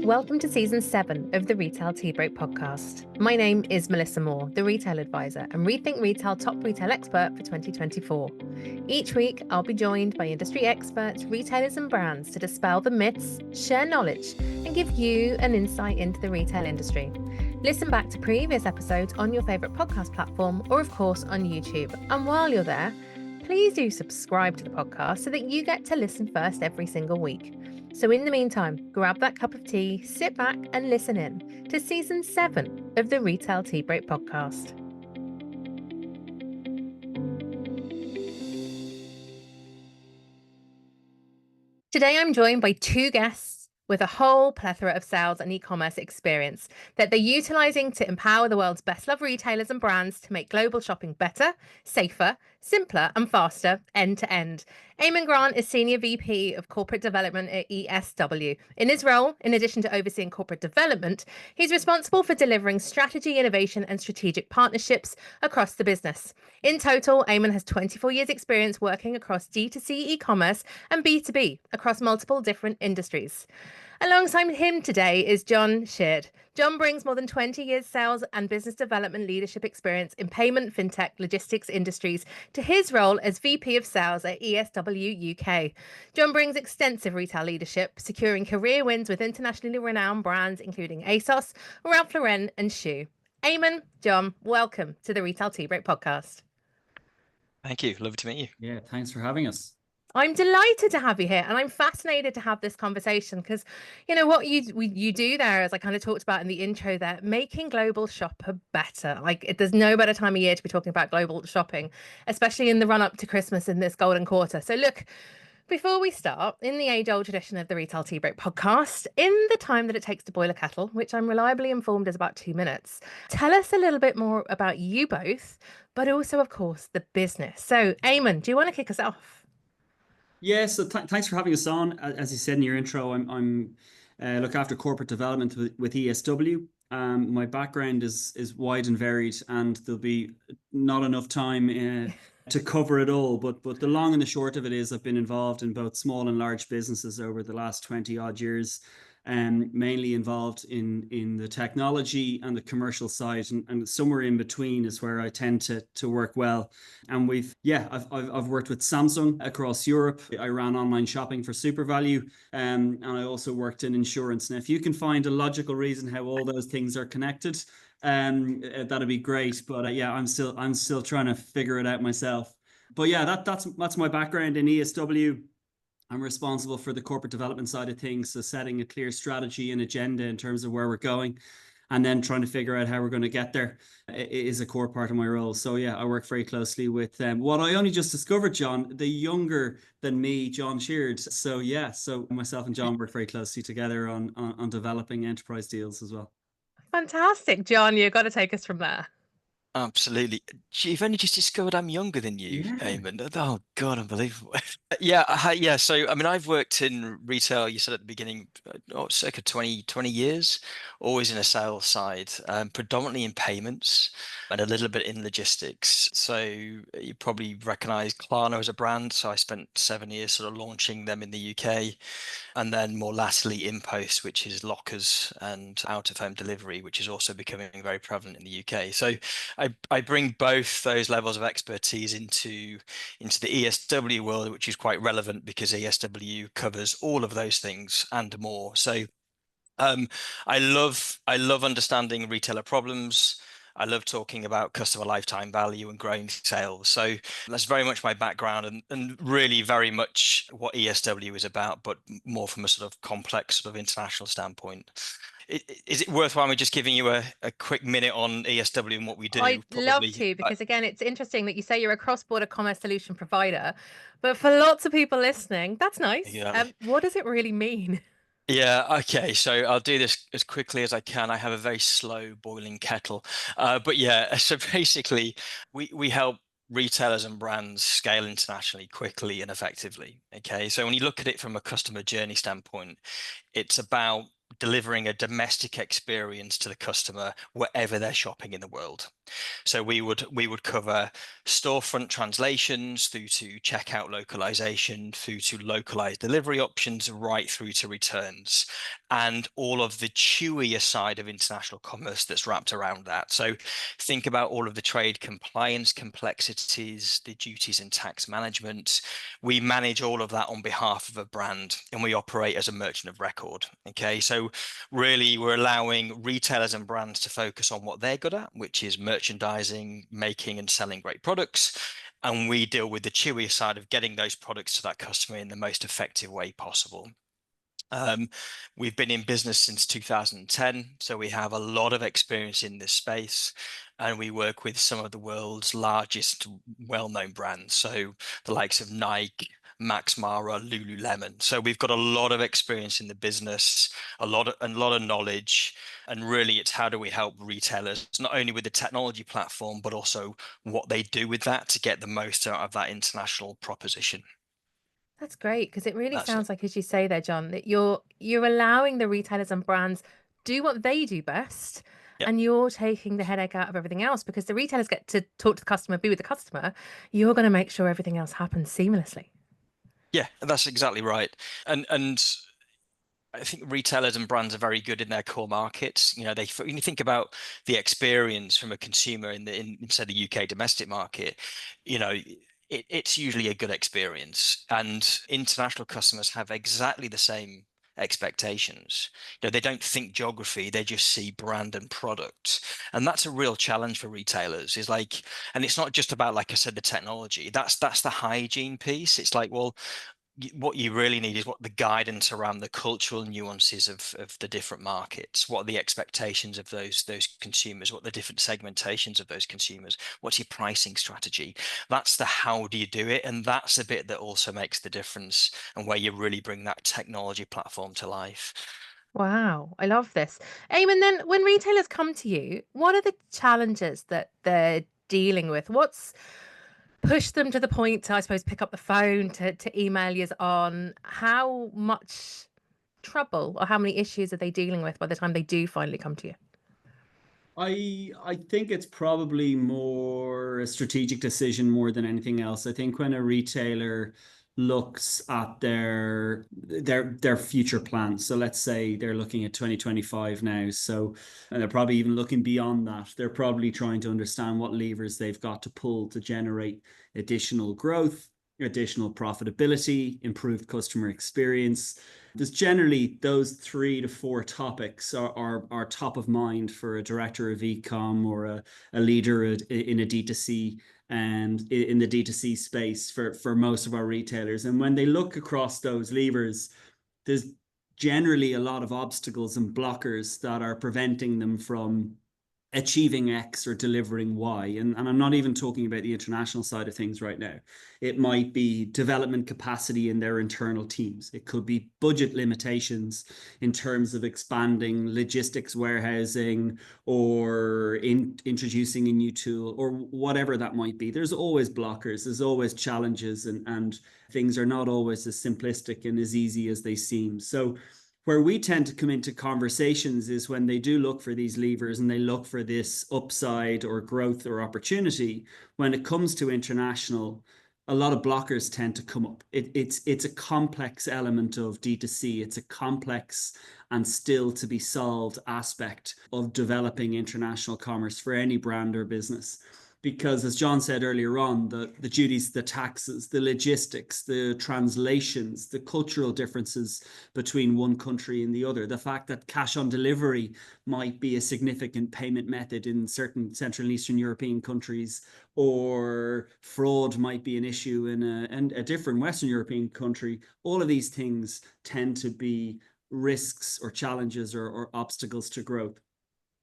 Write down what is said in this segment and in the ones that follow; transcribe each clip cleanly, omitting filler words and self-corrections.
Welcome to Season 7 of the Retail Tea Break podcast. My name is Melissa Moore, the Retail Advisor and Rethink Retail Top Retail Expert for 2024. Each week, I'll be joined by industry experts, retailers and brands to dispel the myths, share knowledge, and give you an insight into the retail industry. Listen back to previous episodes on your favourite podcast platform or, of course, on YouTube. And while you're there, please do subscribe to the podcast so that you get to listen first every single week. So in the meantime, grab that cup of tea, sit back and listen in to Season 7 of the Retail Tea Break podcast. Today I'm joined by two guests with a whole plethora of sales and e-commerce experience that they're utilising to empower the world's best-loved retailers and brands to make global shopping better, safer, simpler and faster end-to-end. Eamonn Grant is Senior VP of Corporate Development at ESW. In his role, in addition to overseeing corporate development, he's responsible for delivering strategy, innovation and strategic partnerships across the business. In total, Eamonn has 24 years experience working across D2C e-commerce and B2B across multiple different industries. Alongside him today is Jonathan Sheard. John brings more than 20 years sales and business development leadership experience in payment, fintech, logistics industries to his role as VP of Sales at ESW UK. John brings extensive retail leadership, securing career wins with internationally renowned brands including ASOS, Ralph Lauren and Schuh. Eamonn, John, welcome to the Retail Tea Break podcast. Thank you. Lovely to meet you. Yeah, thanks for having us. I'm delighted to have you here and I'm fascinated to have this conversation because, you know, what you do there, as I kind of talked about in the intro there, making global shopper better. There's no better time of year to be talking about global shopping, especially in the run up to Christmas in this golden quarter. So look, before we start, in the age-old tradition of the Retail Tea Break podcast, in the time that it takes to boil a kettle, which I'm reliably informed is about 2 minutes, tell us a little bit more about you both, but also, of course, the business. So, Eamonn, do you want to kick us off? Yeah, so thanks for having us on. As you said in your intro, I'm look after corporate development with ESW. My background is wide and varied, and there'll be not enough time to cover it all. But the long and the short of it is I've been involved in both small and large businesses over the last 20 odd years, and mainly involved in the technology and the commercial side, and somewhere in between is where I tend to work well. And I've worked with Samsung across Europe. I ran online shopping for Supervalu, and I also worked in insurance. Now, if you can find a logical reason how all those things are connected, that'd be great. But I'm still trying to figure it out myself. But yeah, that's my background in ESW. I'm responsible for the corporate development side of things, so setting a clear strategy and agenda in terms of where we're going, and then trying to figure out how we're going to get there is a core part of my role. So yeah, I work very closely with what I only just discovered, John, the younger than me, John Sheard. So yeah, so myself and John work very closely together on developing enterprise deals as well. Fantastic. John, you've got to take us from there. Absolutely. You've only just discovered I'm younger than you, Yeah. Eamonn. Oh, God, unbelievable. Yeah. So, I mean, I've worked in retail, you said at the beginning, circa 20 years, always in a sales side, predominantly in payments and a little bit in logistics. So you probably recognize Klarna as a brand. So I spent 7 years sort of launching them in the UK. And then more latterly InPost, which is lockers and out-of-home delivery, which is also becoming very prevalent in the UK. So I bring both those levels of expertise into the ESW world, which is quite relevant because ESW covers all of those things and more. So I love understanding retailer problems. I love talking about customer lifetime value and growing sales. So that's very much my background and really very much what ESW is about, but more from a sort of complex sort of international standpoint. Is it worthwhile me just giving you a quick minute on ESW and what we do? I'd love to, because again, it's interesting that you say you're a cross-border commerce solution provider, but for lots of people listening, that's nice. Yeah. What does it really mean? Yeah, okay, so I'll do this as quickly as I can. I have a very slow boiling kettle. But yeah, so basically we help retailers and brands scale internationally quickly and effectively. Okay, so when you look at it from a customer journey standpoint, it's about delivering a domestic experience to the customer wherever they're shopping in the world. So we would cover storefront translations through to checkout localization, through to localized delivery options, right through to returns, and all of the chewier side of international commerce that's wrapped around that. So think about all of the trade compliance complexities, the duties and tax management. We manage all of that on behalf of a brand, and we operate as a merchant of record. Okay, so really we're allowing retailers and brands to focus on what they're good at, which is merchandising, making and selling great products. And we deal with the chewier side of getting those products to that customer in the most effective way possible. We've been in business since 2010, so we have a lot of experience in this space, and we work with some of the world's largest well-known brands, so the likes of Nike, Max Mara, Lululemon. So we've got a lot of experience in the business, a lot of knowledge, and really it's how do we help retailers not only with the technology platform but also what they do with that to get the most out of that international proposition. That's great, because it really That's it. sounds like, as you say there, John, that you're allowing the retailers and brands do what they do best, Yep. and you're taking the headache out of everything else, because the retailers get to talk to the customer, be with the customer. You're going to make sure everything else happens seamlessly. Yeah, that's exactly right. And I think retailers and brands are very good in their core markets. You know, when you think about the experience from a consumer in say the UK domestic market, you know, it's usually a good experience, and international customers have exactly the same expectations. You know, they don't think geography, they just see brand and product. And that's a real challenge for retailers, is like, and it's not just about, like I said, the technology. That's the hygiene piece. It's like, well, what you really need is what the guidance around the cultural nuances of the different markets. What are the expectations of those consumers? What are the different segmentations of those consumers? What's your pricing strategy? That's the how do you do it, and that's the bit that also makes the difference, and where you really bring that technology platform to life. Wow, I love this. Eamon, then when retailers come to you, what are the challenges that they're dealing with? What's pushed them to the point to, I suppose, pick up the phone, to email you on? How much trouble or how many issues are they dealing with by the time they do finally come to you? I think it's probably more a strategic decision more than anything else. I think when a retailer looks at their future plans, so let's say they're looking at 2025 now, so and they're probably even looking beyond that. They're probably trying to understand what levers they've got to pull to generate additional growth, additional profitability, improved customer experience. There's generally those 3 to 4 topics are top of mind for a director of ecom or a leader in a D2C and in the D2C space for most of our retailers. And when they look across those levers, there's generally a lot of obstacles and blockers that are preventing them from achieving X or delivering Y. And I'm not even talking about the international side of things right now. It might be development capacity in their internal teams. It could be budget limitations in terms of expanding logistics warehousing or introducing a new tool or whatever that might be. There's always blockers, there's always challenges, and things are not always as simplistic and as easy as they seem. So where we tend to come into conversations is when they do look for these levers and they look for this upside or growth or opportunity. When it comes to international, a lot of blockers tend to come up. It's a complex element of D2C. It's a complex and still to be solved aspect of developing international commerce for any brand or business. Because as John said earlier on, the duties, the taxes, the logistics, the translations, the cultural differences between one country and the other, the fact that cash on delivery might be a significant payment method in certain Central and Eastern European countries, or fraud might be an issue in a different Western European country. All of these things tend to be risks or challenges or obstacles to growth.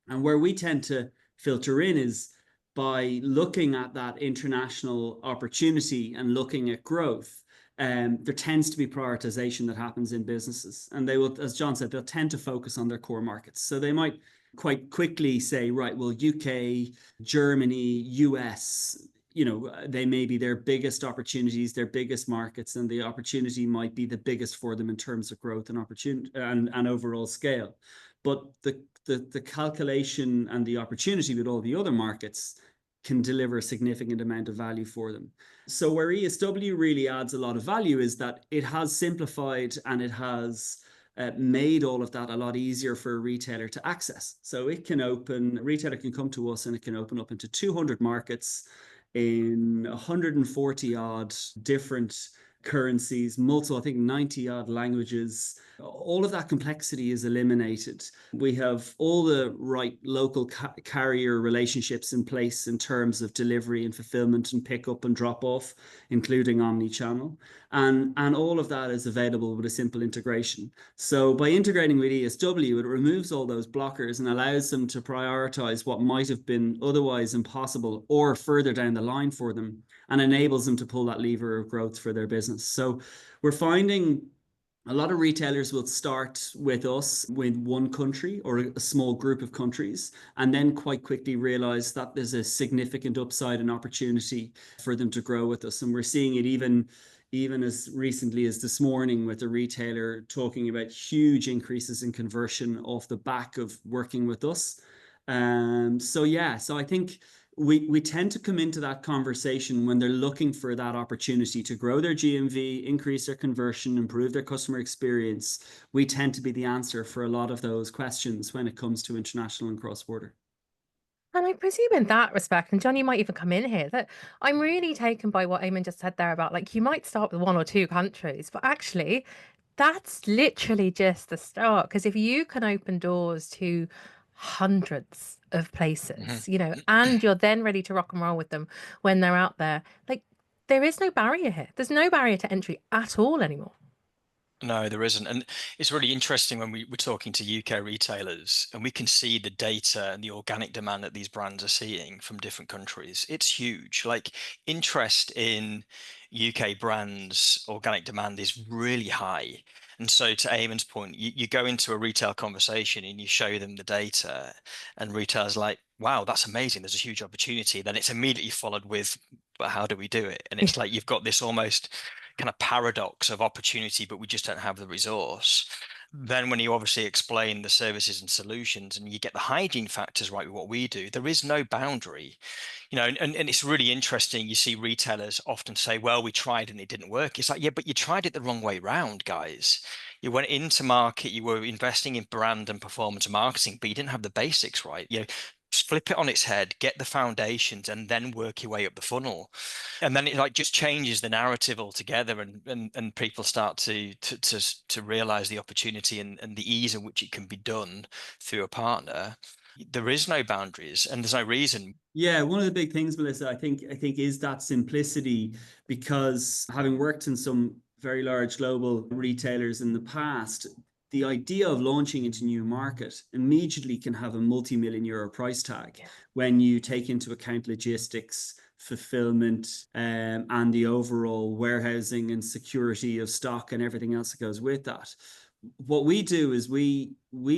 And where we tend to filter in is by looking at that international opportunity and looking at growth. There tends to be prioritization that happens in businesses, and they will, as John said, they'll tend to focus on their core markets. So they might quite quickly say, right, well, UK, Germany, US, they may be their biggest opportunities, their biggest markets, and the opportunity might be the biggest for them in terms of growth and opportunity and overall scale. But the calculation and the opportunity with all the other markets can deliver a significant amount of value for them. So where ESW really adds a lot of value is that it has simplified and it has made all of that a lot easier for a retailer to access. So a retailer can come to us and it can open up into 200 markets in 140 odd different currencies, multiple, I think 90 odd languages. All of that complexity is eliminated. We have all the right local carrier relationships in place in terms of delivery and fulfillment and pickup and drop off, including omni-channel. And all of that is available with a simple integration. So by integrating with ESW, it removes all those blockers and allows them to prioritize what might have been otherwise impossible or further down the line for them, and enables them to pull that lever of growth for their business. So we're finding a lot of retailers will start with us with one country or a small group of countries, and then quite quickly realize that there's a significant upside and opportunity for them to grow with us. And we're seeing it even as recently as this morning with a retailer talking about huge increases in conversion off the back of working with us. So I think we tend to come into that conversation when they're looking for that opportunity to grow their GMV, increase their conversion, improve their customer experience. We tend to be the answer for a lot of those questions when it comes to international and cross-border. And I presume in that respect, and John, you might even come in here, that I'm really taken by what Eamonn just said there about, like, you might start with one or two countries, but actually that's literally just the start. Because if you can open doors to hundreds of places, and you're then ready to rock and roll with them when they're out there, like, there is no barrier here. There's no barrier to entry at all anymore. No, there isn't. And it's really interesting when we're talking to UK retailers and we can see the data and the organic demand that these brands are seeing from different countries. It's huge. Like, interest in UK brands, organic demand is really high. And so to Eamonn's point, you go into a retail conversation and you show them the data, and retailers like, wow, that's amazing. There's a huge opportunity. Then it's immediately followed with, but how do we do it? And it's like you've got this almost kind of paradox of opportunity, but we just don't have the resource. Then when you obviously explain the services and solutions and you get the hygiene factors right with what we do, there is no boundary, and it's really interesting. You see retailers often say, well, we tried and it didn't work. It's like, yeah, but you tried it the wrong way round, guys. You went into market, you were investing in brand and performance marketing, but you didn't have the basics right. Just flip it on its head, get the foundations, and then work your way up the funnel. And then it like just changes the narrative altogether, and people start to realize the opportunity and the ease in which it can be done through a partner. There is no boundaries and there's no reason. Yeah, one of the big things, Melissa, I think is that simplicity, because having worked in some very large global retailers in the past, the idea of launching into a new market immediately can have a multi-million euro price tag when you take into account logistics, fulfillment, and the overall warehousing and security of stock and everything else that goes with that. What we do is we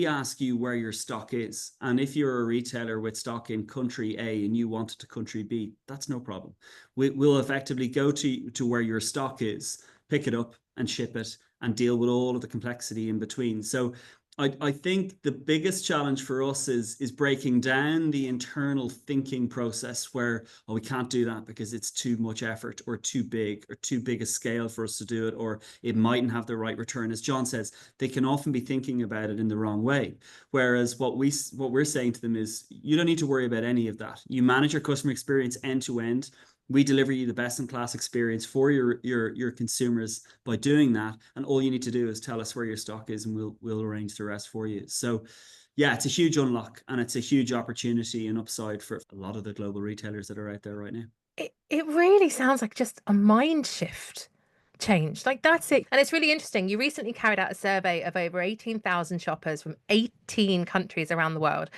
ask you where your stock is. And if you're a retailer with stock in country A and you want it to country B, that's no problem. We'll effectively go to where your stock is, pick it up and ship it, and deal with all of the complexity in between. So I think the biggest challenge for us is breaking down the internal thinking process where, we can't do that because it's too much effort or too big a scale for us to do it, or it mightn't have the right return. As John says, they can often be thinking about it in the wrong way. Whereas what we're saying to them is, you don't need to worry about any of that. You manage your customer experience end to end. We deliver you the best in class experience for your consumers by doing that. And all you need to do is tell us where your stock is and we'll arrange the rest for you. So yeah, it's a huge unlock and it's a huge opportunity and upside for a lot of the global retailers that are out there right now. It really sounds like just a mind shift change. Like, that's it. And it's really interesting. You recently carried out a survey of over 18,000 shoppers from 18 countries around the world.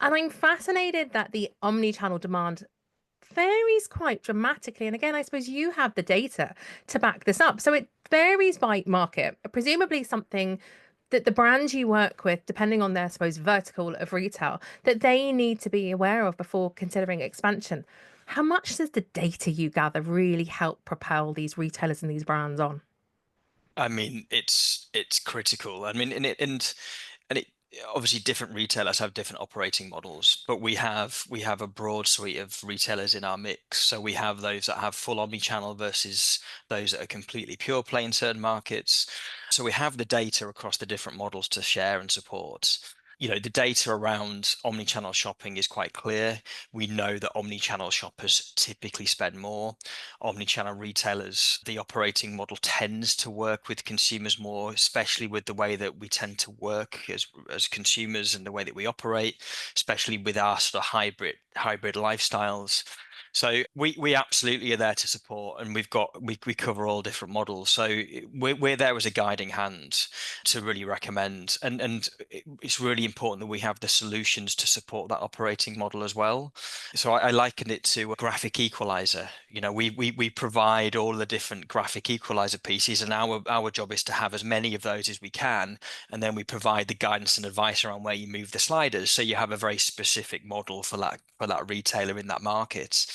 And I'm fascinated that the omni-channel demand varies quite dramatically. And again, I suppose you have the data to back this up. So it varies by market, presumably something that the brands you work with, depending on their, I suppose, vertical of retail, that they need to be aware of before considering expansion. How much does the data you gather really help propel these retailers and these brands on? I mean, it's critical. I mean, and it obviously different retailers have different operating models, but we have a broad suite of retailers in our mix. So we have those that have full omni-channel versus those that are completely pure play in certain markets. So we have the data across the different models to share and support. The data around omni-channel shopping is quite clear. We know that omni-channel shoppers typically spend more. Omni-channel retailers, the operating model tends to work with consumers more, especially with the way that we tend to work as consumers and the way that we operate, especially with our sort of hybrid lifestyles. So we absolutely are there to support, and we cover all different models. So we're there as a guiding hand to really recommend, and it's really important that we have the solutions to support that operating model as well. So I liken it to a graphic equalizer. We provide all the different graphic equalizer pieces, and our job is to have as many of those as we can, and then we provide the guidance and advice around where you move the sliders, so you have a very specific model for that retailer in that market.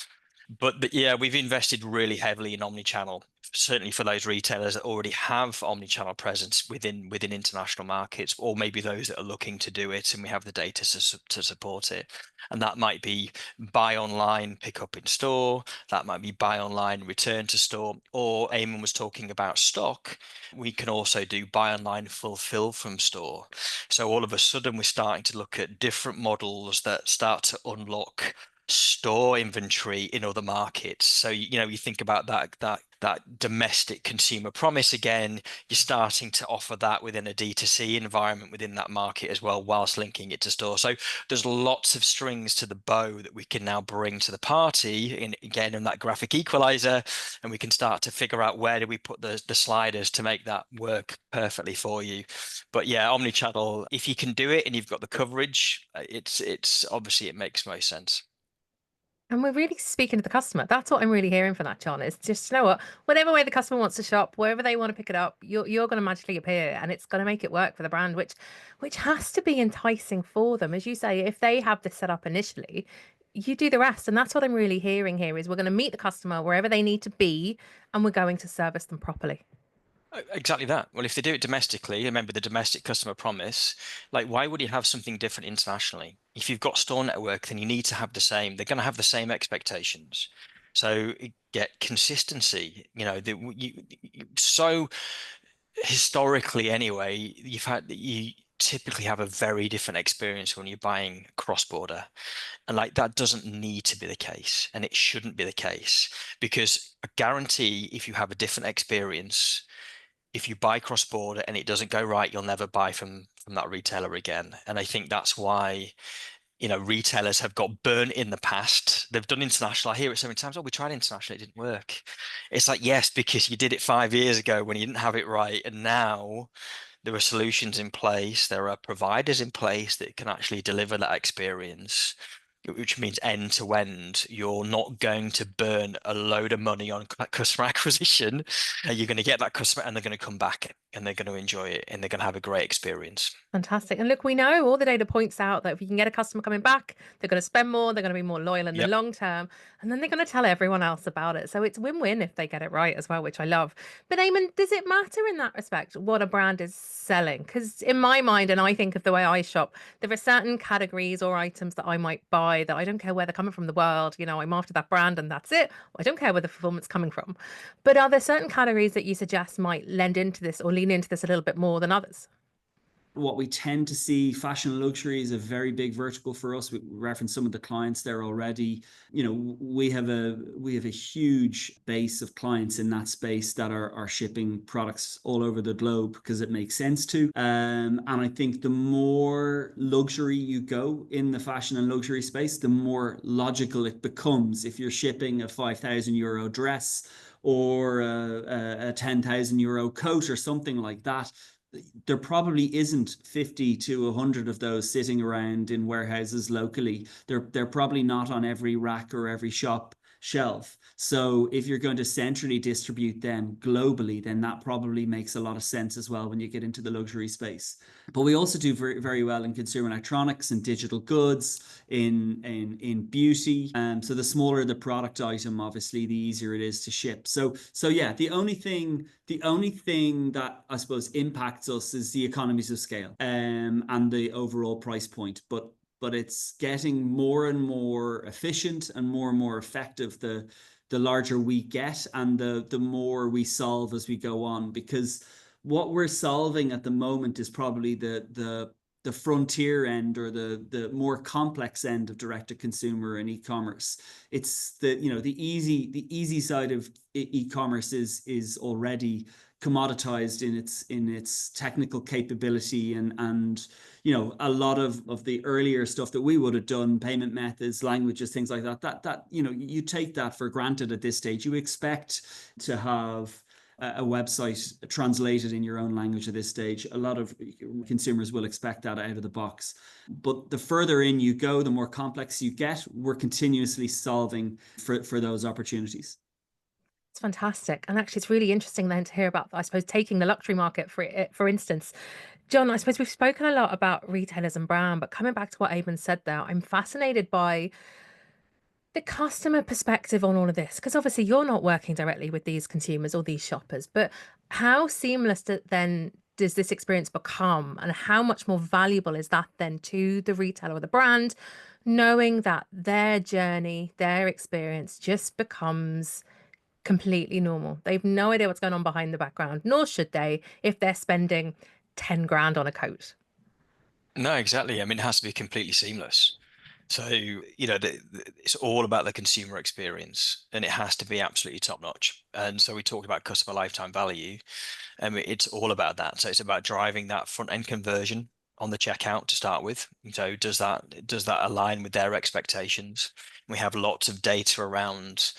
But yeah, we've invested really heavily in omni-channel, certainly for those retailers that already have omni-channel presence within international markets, or maybe those that are looking to do it, and we have the data to support it. And that might be buy online, pick up in store. That might be buy online, return to store. Or Eamonn was talking about stock. We can also do buy online, fulfill from store. So all of a sudden, we're starting to look at different models that start to unlock store inventory in other markets. So you think about that domestic consumer promise again. You're starting to offer that within a D2C environment within that market as well, whilst linking it to store. So there's lots of strings to the bow that we can now bring to the party in that graphic equalizer, and we can start to figure out where do we put the sliders to make that work perfectly for you. But yeah, omni-channel, if you can do it and you've got the coverage, it's obviously, it makes most sense. And we're really speaking to the customer. That's what I'm really hearing from that, John. Is just, what, whatever way the customer wants to shop, wherever they want to pick it up, you're going to magically appear, and it's going to make it work for the brand, which has to be enticing for them. As you say, if they have this set up initially, you do the rest. And that's what I'm really hearing here is we're going to meet the customer wherever they need to be, and we're going to service them properly. Exactly that. Well, if they do it domestically, remember the domestic customer promise, like why would you have something different internationally? If you've got store network, then you need to have the same. They're going to have the same expectations. So get consistency. So historically anyway, you typically have a very different experience when you're buying cross-border. And like that doesn't need to be the case, and it shouldn't be the case, because I guarantee if you have a different experience, if you buy cross-border and it doesn't go right, you'll never buy from that retailer again. And I think that's why retailers have got burnt in the past. They've done international. I hear it so many times. Oh, we tried international, it didn't work. It's like, yes, because you did it 5 years ago when you didn't have it right, and now there are solutions in place, there are providers in place that can actually deliver that experience, which means end to end. You're not going to burn a load of money on customer acquisition. You're going to get that customer, and they're going to come back, and they're going to enjoy it, and they're going to have a great experience. Fantastic. And look, we know all the data points out that if you can get a customer coming back, they're going to spend more, they're going to be more loyal in the Yep. long term, and then they're going to tell everyone else about it. So it's win-win if they get it right as well, which I love. But Eamonn, does it matter in that respect what a brand is selling? Because in my mind, and I think of the way I shop, there are certain categories or items that I might buy that I don't care where they're coming from the world. I'm after that brand and that's it. I don't care where the fulfillment's coming from. But are there certain categories that you suggest might lend into this or lean into this a little bit more than others? What we tend to see, fashion and luxury is a very big vertical for us. We referenced some of the clients there already. We have a huge base of clients in that space that are shipping products all over the globe because it makes sense to. And I think the more luxury you go in the fashion and luxury space, the more logical it becomes. If you're shipping a €5,000 dress or a €10,000 coat or something like that, there probably isn't 50 to 100 of those sitting around in warehouses locally. They're probably not on every rack or every shop shelf. So if you're going to centrally distribute them globally, then that probably makes a lot of sense as well when you get into the luxury space. But we also do very, very well in consumer electronics and digital goods, in beauty. So the smaller the product item, obviously, the easier it is to ship. So yeah, the only thing that I suppose impacts us is the economies of scale, and the overall price point. But it's getting more and more efficient and more effective the larger we get, and the more we solve as we go on, because what we're solving at the moment is probably the frontier end, or the more complex end of direct to consumer and e-commerce. It's the easy side of e-commerce is already commoditized in its technical capability, and a lot of the earlier stuff that we would have done, payment methods, languages, things like that you take that for granted at this stage. You expect to have a website translated in your own language at this stage. A lot of consumers will expect that out of the box. But the further in you go, the more complex you get. We're continuously solving for those opportunities. It's fantastic. And actually, it's really interesting then to hear about, I suppose, taking the luxury market for instance. John, I suppose we've spoken a lot about retailers and brand, but coming back to what Eamonn said there, I'm fascinated by the customer perspective on all of this, because obviously you're not working directly with these consumers or these shoppers, but how seamless then does this experience become, and how much more valuable is that then to the retailer or the brand, knowing that their journey, their experience just becomes completely normal? They've no idea what's going on behind the background, nor should they if they're spending 10 grand on a coat. No, exactly. I mean, it has to be completely seamless. So, it's all about the consumer experience, and it has to be absolutely top notch. And so we talked about customer lifetime value, and it's all about that. So it's about driving that front end conversion on the checkout to start with. So does that align with their expectations? We have lots of data around,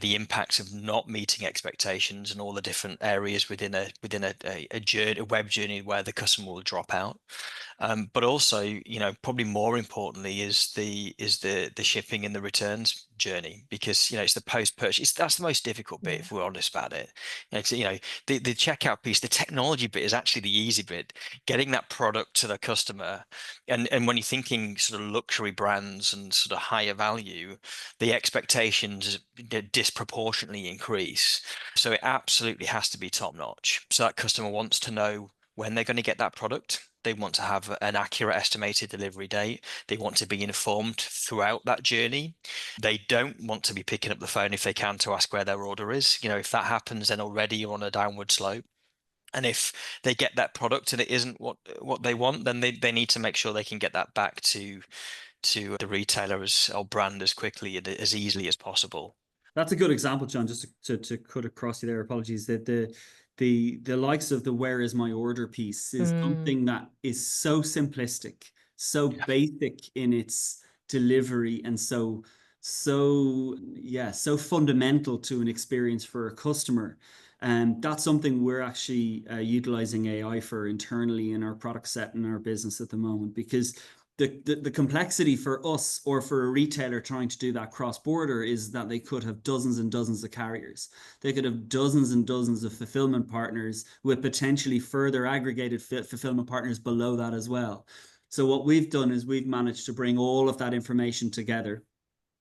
the impacts of not meeting expectations and all the different areas within a journey, a web journey, where the customer will drop out. But also, probably more importantly is the shipping and the returns journey, because it's the post purchase. That's the most difficult bit, if we're honest about it. The checkout piece, the technology bit, is actually the easy bit. Getting that product to the customer, and when you're thinking sort of luxury brands and sort of higher value, the expectations disproportionately increase. So it absolutely has to be top notch. So that customer wants to know when they're going to get that product. They want to have an accurate estimated delivery date. They want to be informed throughout that journey. They don't want to be picking up the phone if they can to ask where their order is. If that happens, then already you're on a downward slope. And if they get that product and it isn't what they want, then they need to make sure they can get that back to the retailer or brand as quickly and as easily as possible. That's a good example, John. Just to cut across you there, apologies. That the likes of the "where is my order" piece is something that is so simplistic, so basic in its delivery, and so fundamental to an experience for a customer. And that's something we're actually utilizing AI for internally in our product set and our business at the moment, because the complexity for us, or for a retailer trying to do that cross-border, is that they could have dozens and dozens of carriers. They could have dozens and dozens of fulfillment partners, with potentially further aggregated fulfillment partners below that as well. So what we've done is we've managed to bring all of that information together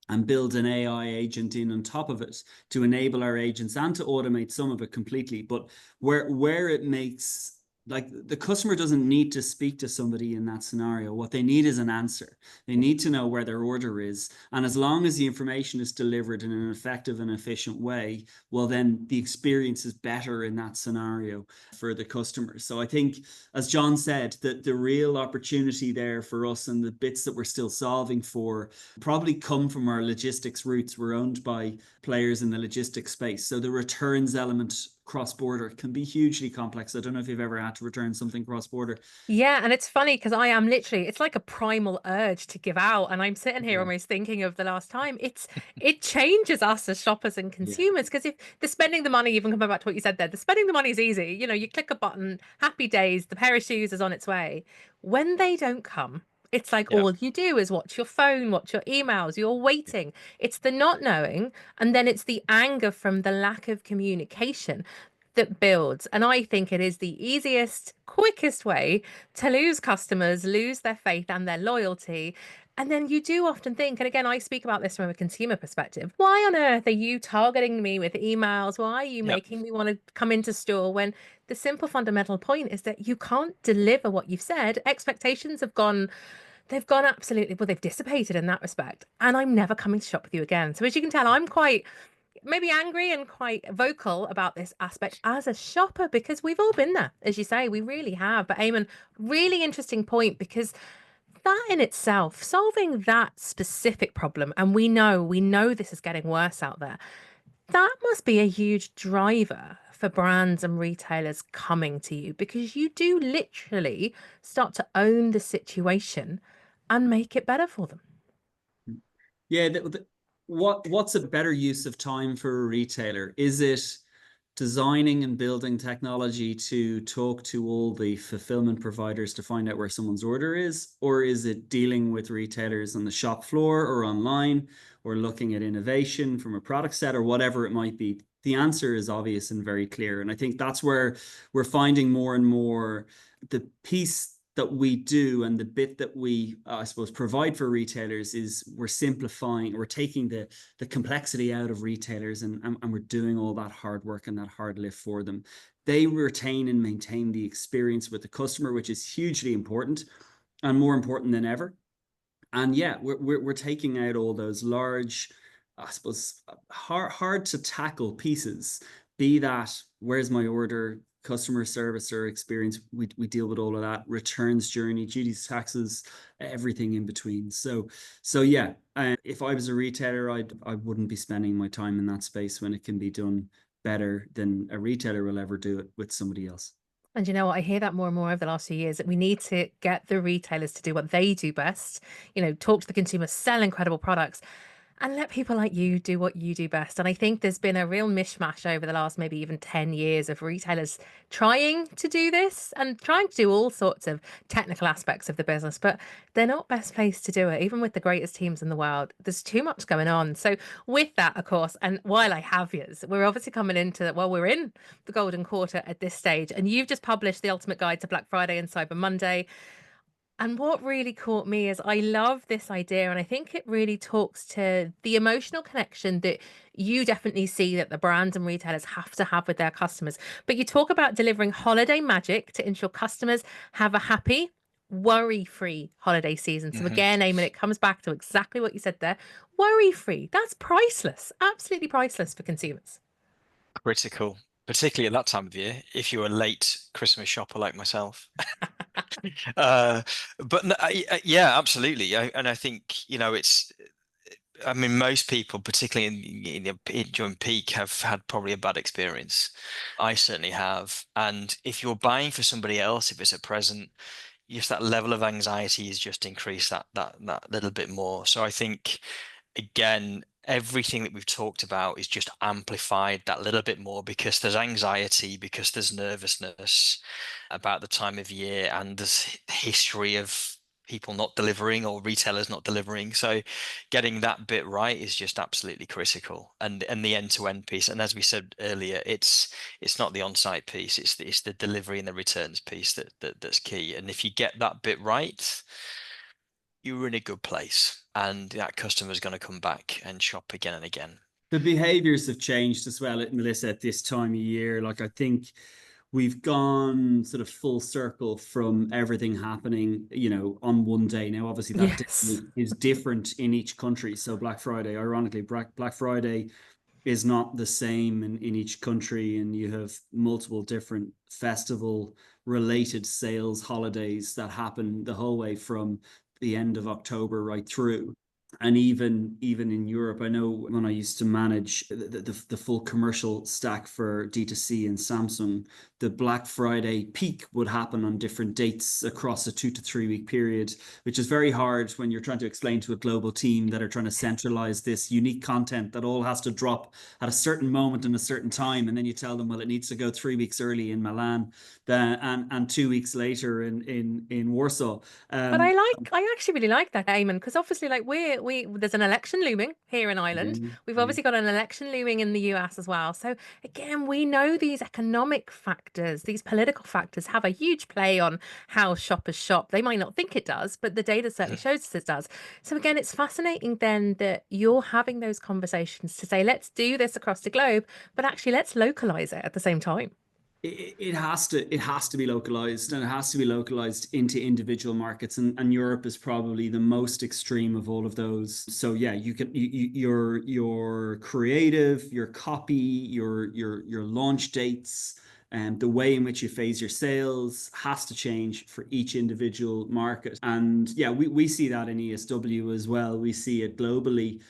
and build an AI agent in on top of it to enable our agents, and to automate some of it completely. But where it makes, like, the customer doesn't need to speak to somebody in that scenario. What they need is an answer. They need to know where their order is. And as long as the information is delivered in an effective and efficient way, well, then the experience is better in that scenario for the customer. So I think, as John said, that the real opportunity there for us, and the bits that we're still solving for, probably come from our logistics roots. We're owned by players in the logistics space. So the returns element cross-border can be hugely complex. I don't know if you've ever had to return something cross-border. Yeah, and it's funny because I am literally, it's like a primal urge to give out, and I'm sitting here almost thinking of the last time. It changes us as shoppers and consumers, because if the spending the money, even coming back to what you said there, the spending the money is easy. You click a button, happy days, the pair of shoes is on its way. When they don't come, It's like Yeah. all you do is watch your phone, watch your emails, you're waiting. It's the not knowing, and then it's the anger from the lack of communication that builds. And I think it is the easiest, quickest way to lose customers, lose their faith and their loyalty. And then you do often think, and again, I speak about this from a consumer perspective. Why on earth are you targeting me with emails? Why are you Yep. making me want to come into store when the simple fundamental point is that you can't deliver what you've said? Expectations have gone, they've gone absolutely, well, they've dissipated in that respect. And I'm never coming to shop with you again. So as you can tell, I'm quite maybe angry and quite vocal about this aspect as a shopper because we've all been there, as you say, we really have. But Eamon, really interesting point because that in itself, solving that specific problem, and we know this is getting worse out there, that must be a huge driver for brands and retailers coming to you because you do literally start to own the situation and make it better for them. Yeah, what's a better use of time for a retailer? Is it designing and building technology to talk to all the fulfillment providers to find out where someone's order is? Or is it dealing with retailers on the shop floor or online, or looking at innovation from a product set or whatever it might be? The answer is obvious and very clear. And I think that's where we're finding more and more the piece that we do and the bit that we, I suppose, provide for retailers is we're simplifying, we're taking the complexity out of retailers and we're doing all that hard work and that hard lift for them. They retain and maintain the experience with the customer, which is hugely important and more important than ever. And yeah, we're taking out all those large, I suppose, hard to tackle pieces. Be that, where's my order, customer service or experience, we deal with all of that, returns journey, duties, taxes, everything in between. So yeah, if I was a retailer, I wouldn't be spending my time in that space when it can be done better than a retailer will ever do it with somebody else. And you know what? I hear that more and more over the last few years that we need to get the retailers to do what they do best, talk to the consumer, sell incredible products, and let people like you do what you do best. And I think there's been a real mishmash over the last maybe even 10 years of retailers trying to do this and trying to do all sorts of technical aspects of the business, but they're not best placed to do it, even with the greatest teams in the world. There's too much going on. So with that, of course, and while I have yous, we're obviously coming into, well, we're in the golden quarter at this stage, and you've just published the ultimate guide to Black Friday and Cyber Monday. And what really caught me is I love this idea, and I think it really talks to the emotional connection that you definitely see that the brands and retailers have to have with their customers. But you talk about delivering holiday magic to ensure customers have a happy, worry-free holiday season. So Mhm. again, Eamon, it comes back to exactly what you said there. Worry-free. That's priceless. Absolutely priceless for consumers. Critical, particularly at that time of year, if you're a late Christmas shopper like myself. uh, but no, yeah, absolutely. And I think, it's, I mean, most people, particularly during peak, have had probably a bad experience. I certainly have. And if you're buying for somebody else, if it's a present, just that level of anxiety is just increased that little bit more. So I think, again, everything that we've talked about is just amplified that little bit more because there's anxiety, because there's nervousness about the time of year, and there's history of people not delivering or retailers not delivering. So getting that bit right is just absolutely critical, and the end-to-end piece. And as we said earlier, it's not the on-site piece, it's the delivery and the returns piece that's key. And if you get that bit right, you're in a good place, and that customer is going to come back and shop again and again. The behaviors have changed as well, Melissa, at this time of year. Like, I think we've gone sort of full circle from everything happening, on one day. Now, obviously, that Yes. is different in each country. So Black Friday, ironically, Black Friday is not the same in each country, and you have multiple different festival related sales holidays that happen the whole way from the end of October right through. And even in Europe, I know when I used to manage the full commercial stack for D2C and Samsung, the Black Friday peak would happen on different dates across a 2 to 3 week period, which is very hard when you're trying to explain to a global team that are trying to centralize this unique content that all has to drop at a certain moment and a certain time. And then you tell them, well, it needs to go 3 weeks early in Milan. and 2 weeks later in Warsaw. But I actually really like that, Eamon, because obviously, like there's an election looming here in Ireland. We've obviously got an election looming in the US as well. So again, we know these economic factors, these political factors have a huge play on how shoppers shop. They might not think it does, but the data certainly shows us it does. So again, it's fascinating then that you're having those conversations to say, let's do this across the globe, but actually let's localize it at the same time. It has to be localized, and it has to be localized into individual markets, and Europe is probably the most extreme of all of those. So yeah, your creative, your copy, your launch dates, and the way in which you phase your sales has to change for each individual market. And yeah, we see that in ESW as well. We see it globally.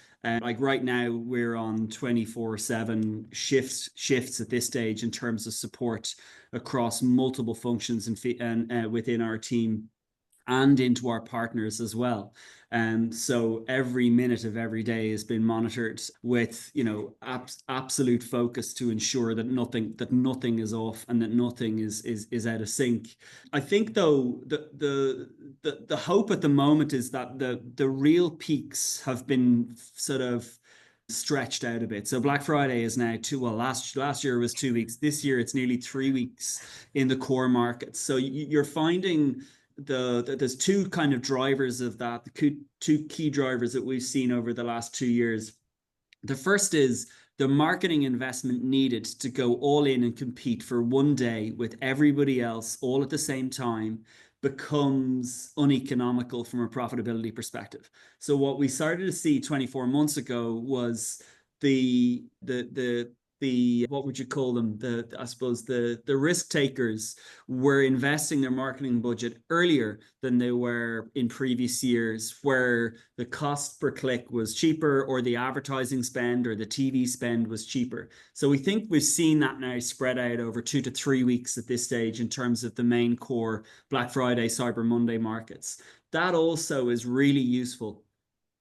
Like right now, we're on 24/7 shifts at this stage in terms of support across multiple functions and within our team and into our partners as well. So every minute of every day has been monitored with, absolute focus to ensure that nothing is off and that nothing is out of sync. I think though the hope at the moment is that the real peaks have been sort of stretched out a bit. So Black Friday is now last year was 2 weeks. This year it's nearly 3 weeks in the core markets. So you're finding there's two kind of drivers of that, the two key drivers that we've seen over the last 2 years. The first is the marketing investment needed to go all in and compete for one day with everybody else all at the same time becomes uneconomical from a profitability perspective. So what we started to see 24 months ago was the what would you call them? I suppose the risk takers were investing their marketing budget earlier than they were in previous years, where the cost per click was cheaper, or the advertising spend or the TV spend was cheaper. So we think we've seen that now spread out over 2 to 3 weeks at this stage in terms of the main core Black Friday, Cyber Monday markets. That also is really useful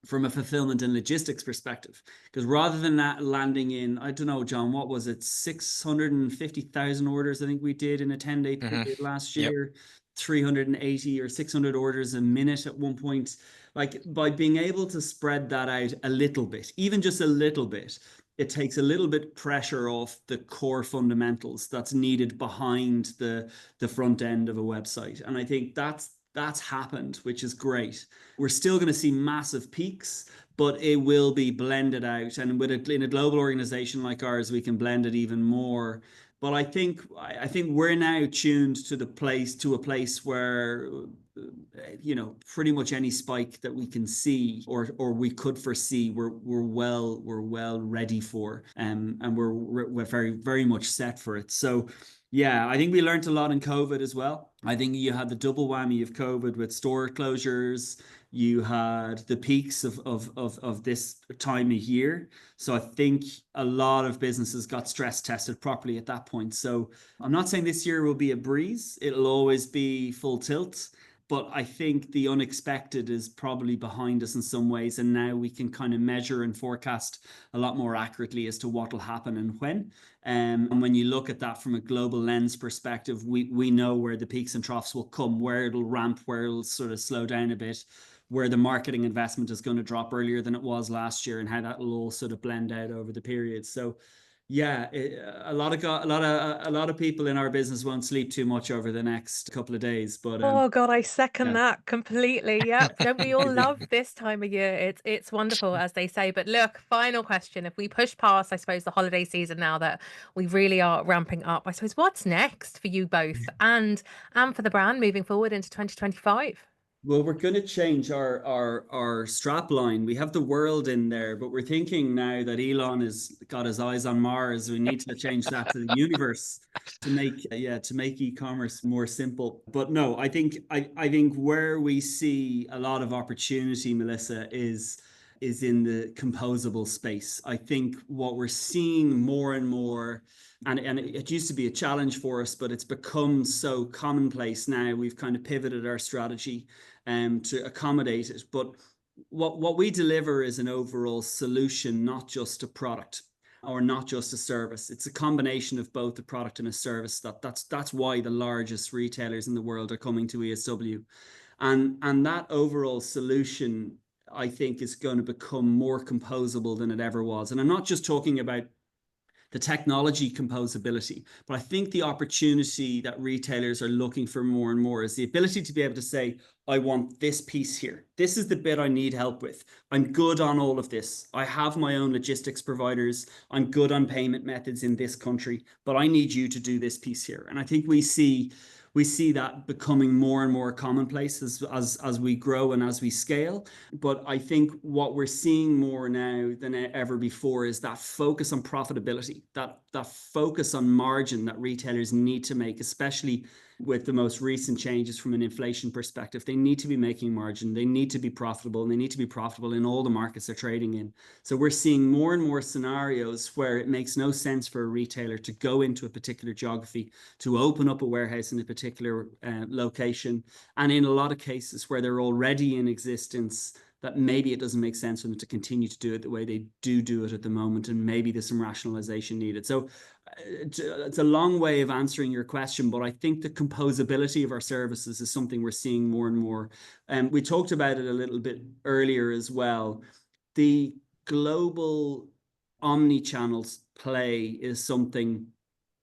from a fulfillment and logistics perspective, because rather than that landing in, I don't know, John, what was it, 650,000 orders I think we did in a 10-day period last year, 380 or 600 orders a minute at one point. Like, by being able to spread that out a little bit, even just a little bit, it takes a little bit pressure off the core fundamentals that's needed behind the front end of a website. And I think that's happened, which is great. We're still going to see massive peaks, but it will be blended out. And in a global organization like ours, we can blend it even more. But I think we're now tuned to a place where, pretty much any spike that we can see or we could foresee, we're well ready for, and we're very, very much set for it. So yeah, I think we learned a lot in COVID as well. I think you had the double whammy of COVID with store closures. You had the peaks of this time of year. So I think a lot of businesses got stress tested properly at that point. So I'm not saying this year will be a breeze. It'll always be full tilt. But I think the unexpected is probably behind us in some ways. And now we can kind of measure and forecast a lot more accurately as to what will happen and when. And when you look at that from a global lens perspective, we know where the peaks and troughs will come, where it'll ramp, where it'll sort of slow down a bit, where the marketing investment is going to drop earlier than it was last year, and how that will all sort of blend out over the period. So yeah, a lot of people in our business won't sleep too much over the next couple of days. But oh God, I second that completely. Yeah, don't we all love this time of year? It's wonderful, as they say. But look, final question: if we push past, I suppose, the holiday season now that we really are ramping up, I suppose, what's next for you both and for the brand moving forward into 2025? Well, we're going to change our strap line. We have the world in there, but we're thinking now that Elon has got his eyes on Mars, we need to change that to the universe to make e-commerce more simple. But no, I think where we see a lot of opportunity, Melissa, is in the composable space. I think what we're seeing more and more, and it used to be a challenge for us, but it's become so commonplace now. We've kind of pivoted our strategy to accommodate it. But what we deliver is an overall solution, not just a product. or not just a service. It's a combination of both a product and a service. That's why the largest retailers in the world are coming to ESW. And that overall solution, I think, is going to become more composable than it ever was. And I'm not just talking about the technology composability, but I think the opportunity that retailers are looking for more and more is the ability to be able to say, I want this piece here. This is the bit I need help with. I'm good on all of this. I have my own logistics providers. I'm good on payment methods in this country, but I need you to do this piece here. And I think we see that becoming more and more commonplace as we grow and as we scale. But I think what we're seeing more now than ever before is that focus on profitability, that focus on margin that retailers need to make, especially with the most recent changes from an inflation perspective. They need to be making margin, they need to be profitable, and they need to be profitable in all the markets they're trading in. So we're seeing more and more scenarios where it makes no sense for a retailer to go into a particular geography, to open up a warehouse in a particular location, and in a lot of cases where they're already in existence, that maybe it doesn't make sense for them to continue to do it the way they do it at the moment, and maybe there's some rationalization needed. So it's a long way of answering your question, but I think the composability of our services is something we're seeing more and more. And we talked about it a little bit earlier as well. The global omni-channel play is something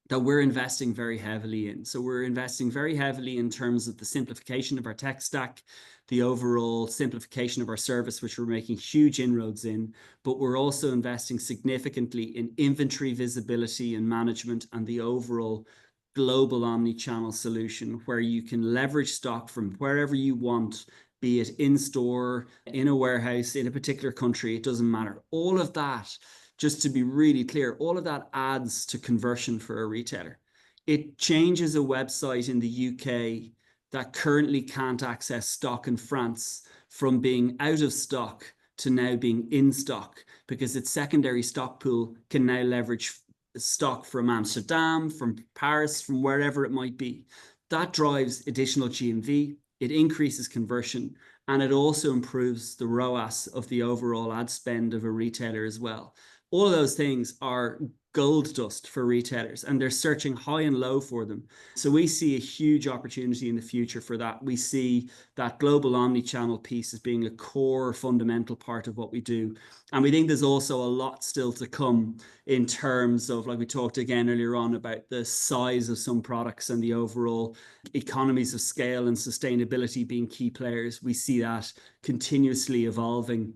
that we're investing very heavily in. So we're investing very heavily in terms of the simplification of our tech stack, the overall simplification of our service, which we're making huge inroads in, but we're also investing significantly in inventory visibility and management and the overall global omni-channel solution where you can leverage stock from wherever you want, be it in store, in a warehouse, in a particular country, it doesn't matter. All of that, just to be really clear, all of that adds to conversion for a retailer. It changes a website in the UK that currently can't access stock in France from being out of stock to now being in stock, because its secondary stock pool can now leverage stock from Amsterdam, from Paris, from wherever it might be. That drives additional GMV, it increases conversion, and it also improves the ROAS of the overall ad spend of a retailer as well. All of those things are gold dust for retailers, and they're searching high and low for them. So we see a huge opportunity in the future for that. We see that global omni-channel piece as being a core fundamental part of what we do. And we think there's also a lot still to come in terms of, like we talked again earlier on, about the size of some products and the overall economies of scale and sustainability being key players. We see that continuously evolving.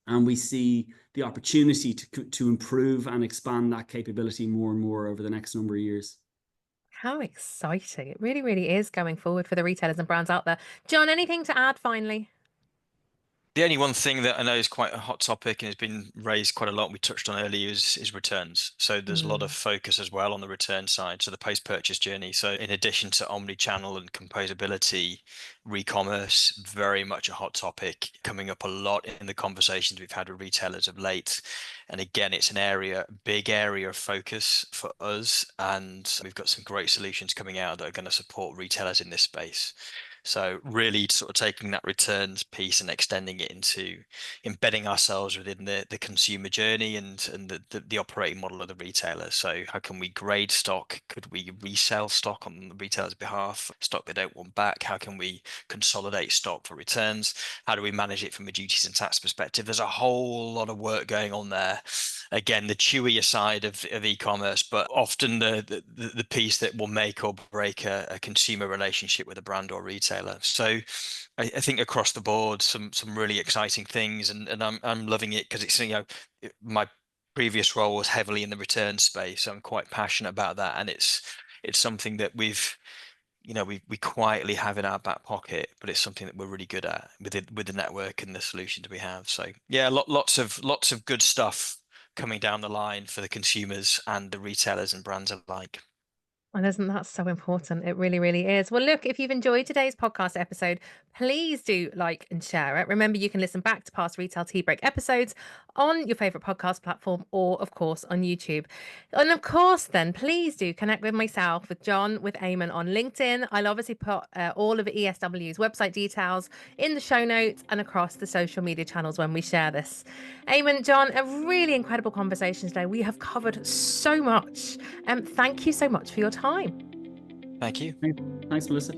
And we see the opportunity to improve and expand that capability more and more over the next number of years. How exciting. It really, really is going forward for the retailers and brands out there. John, anything to add finally? The only one thing that I know is quite a hot topic and has been raised quite a lot, we touched on earlier, is returns. So there's a lot of focus as well on the return side, so the post-purchase journey. So in addition to omni-channel and composability, re-commerce, very much a hot topic, coming up a lot in the conversations we've had with retailers of late. And again, it's an big area of focus for us, and we've got some great solutions coming out that are going to support retailers in this space. So really sort of taking that returns piece and extending it into embedding ourselves within the consumer journey and the operating model of the retailer. So how can we grade stock? Could we resell stock on the retailer's behalf, stock they don't want back? How can we consolidate stock for returns? How do we manage it from a duties and tax perspective? There's a whole lot of work going on there. Again, the chewier side of e-commerce, but often the piece that will make or break a consumer relationship with a brand or retailer. So I think across the board, some really exciting things, and I'm loving it because it's, my previous role was heavily in the return space. So I'm quite passionate about that, and it's something that we quietly have in our back pocket, but it's something that we're really good at with the network and the solutions we have. So yeah, lots of good stuff coming down the line for the consumers and the retailers and brands alike. And isn't that so important? It really, really is. Well, look, if you've enjoyed today's podcast episode, please do like and share it. Remember, you can listen back to past Retail Tea Break episodes on your favorite podcast platform or, of course, on YouTube. And of course, then please do connect with myself, with John, with Eamonn on LinkedIn. I'll obviously put all of ESW's website details in the show notes and across the social media channels when we share this. Eamonn, John, a really incredible conversation today. We have covered so much. Thank you so much for your time. Thank you. Thanks, Melissa.